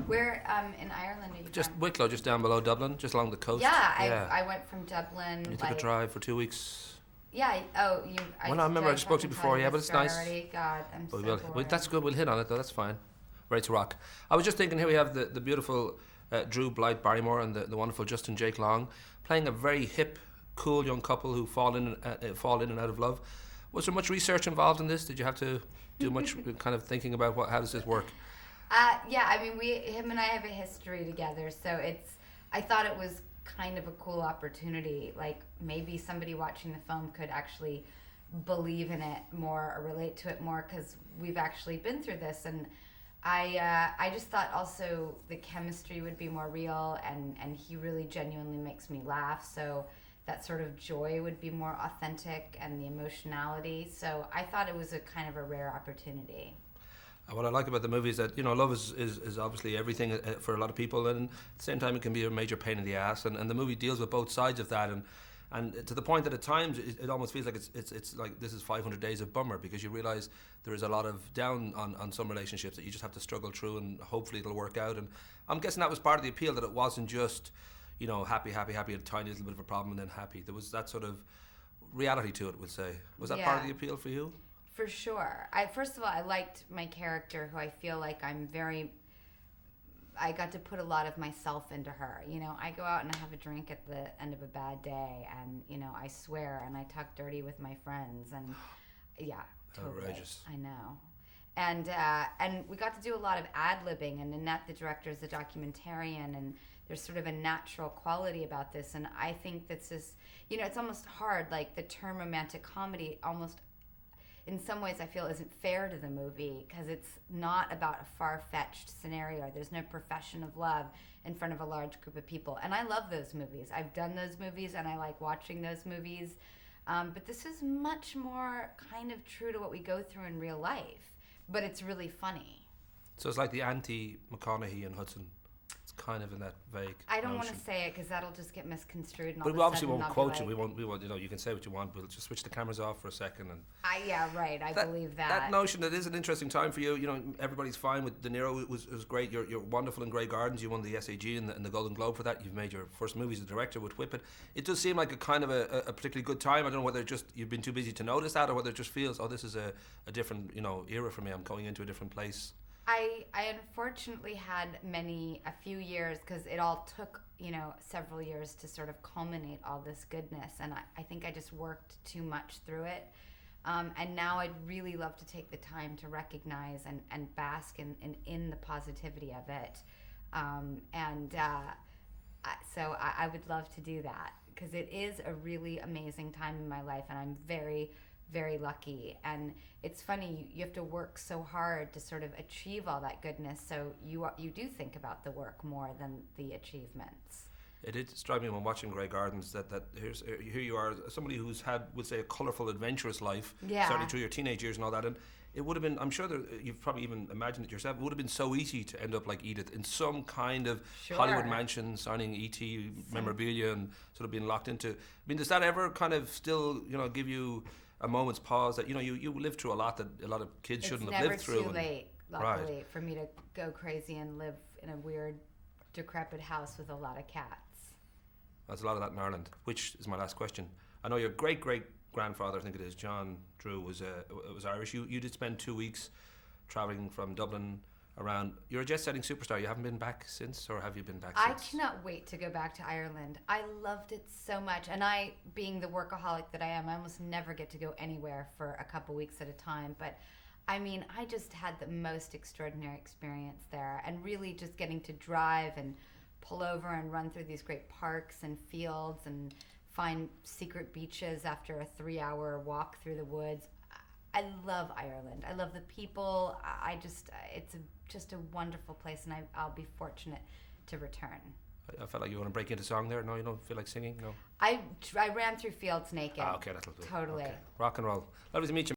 Where in Ireland are you Just from? Wicklow, just down below Dublin, just along the coast. Yeah, Yeah. I went from Dublin. You took a drive for 2 weeks. Yeah. Oh, you. Well, I remember I spoke to you before. Yeah, but it's nice. Already. God, I'm so Well, bored. that's good. We'll hit on it though. That's fine. Ready to rock. I was just thinking, here we have the beautiful Drew Blythe Barrymore and the wonderful Justin Jake Long playing a very hip, cool young couple who fall in and out of love. Was there much research involved in this? Did you have to do much kind of thinking about how does this work? Yeah, I mean, him and I have a history together, so I thought it was kind of a cool opportunity. Like, maybe somebody watching the film could actually believe in it more or relate to it more, because we've actually been through this. And I just thought also the chemistry would be more real, and he really genuinely makes me laugh, so that sort of joy would be more authentic, and the emotionality. So I thought it was a kind of a rare opportunity. What I like about the movie is that, love is obviously everything for a lot of people, and at the same time it can be a major pain in the ass, and the movie deals with both sides of that, and to the point that at times it almost feels like it's like this is 500 days of bummer, because you realise there is a lot of down on some relationships that you just have to struggle through, and hopefully it'll work out. And I'm guessing that was part of the appeal, that it wasn't just happy, a tiny little bit of a problem and then happy. There was that sort of reality to it, we'll say. Was that part of the appeal for you? For sure. First of all, I liked my character, who I feel like I got to put a lot of myself into her. I go out and I have a drink at the end of a bad day, and, I swear, and I talk dirty with my friends, and yeah, totally. Outrageous. I know. And we got to do a lot of ad-libbing, and Annette, the director, is a documentarian, and there's sort of a natural quality about this, and I think this is, it's almost hard, like the term romantic comedy almost, in some ways, I feel isn't fair to the movie, because it's not about a far-fetched scenario. There's no profession of love in front of a large group of people. And I love those movies. I've done those movies, and I like watching those movies. But this is much more kind of true to what we go through in real life. But it's really funny. So it's like the anti-McConaughey and Hudson. It's kind of in that vague I don't want notion. to say it, because that'll just get misconstrued. And But all we of a obviously sudden won't I'll quote be you. like, We won't. You can say what you want. We'll just switch the cameras off for a second. And yeah, right. I believe that. That notion, that is an interesting time for you. Everybody's fine with De Niro. It was great. You're wonderful in Grey Gardens. You won the SAG and the Golden Globe for that. You've made your first movie as a director with Whip It. It does seem like a kind of a particularly good time. I don't know whether just you've been too busy to notice that, or whether it just feels, this is a different era for me. I'm going into a different place. I unfortunately had a few years, because it all took, several years to sort of culminate all this goodness. And I think I just worked too much through it. And now I'd really love to take the time to recognize and bask in the positivity of it. So I would love to do that, because it is a really amazing time in my life, and I'm very, very lucky. And it's funny, you have to work so hard to sort of achieve all that goodness, so you do think about the work more than the achievements. It did strike me when watching Grey Gardens that here you are, somebody who's had, would say, a colourful, adventurous life, certainly through your teenage years and all that, and it would have been, I'm sure you've probably even imagined it yourself, it would have been so easy to end up like Edith, in some kind of Hollywood mansion, signing E.T. memorabilia and sort of being locked into. I mean, does that ever kind of still, give you a moment's pause that, you lived through a lot that a lot of kids shouldn't have lived through? It's never too late, luckily, for me to go crazy and live in a weird, decrepit house with a lot of cats. There's a lot of that in Ireland, which is my last question. I know your great-great-grandfather, I think it is, John Drew, was Irish. You did spend 2 weeks travelling from Dublin around. You're a jet-setting superstar. You haven't been back since, or have you been back since? I cannot wait to go back to Ireland. I loved it so much. And I, being the workaholic that I am, I almost never get to go anywhere for a couple weeks at a time. But I mean, I just had the most extraordinary experience there, and really just getting to drive and pull over and run through these great parks and fields and find secret beaches after a 3-hour walk through the woods. I love Ireland. I love the people. It's just a wonderful place, and I'll be fortunate to return. I felt like you want to break into song there. No, you don't feel like singing? No? I ran through fields naked. Okay, that'll do. Totally. Okay. Rock and roll. Lovely to meet you.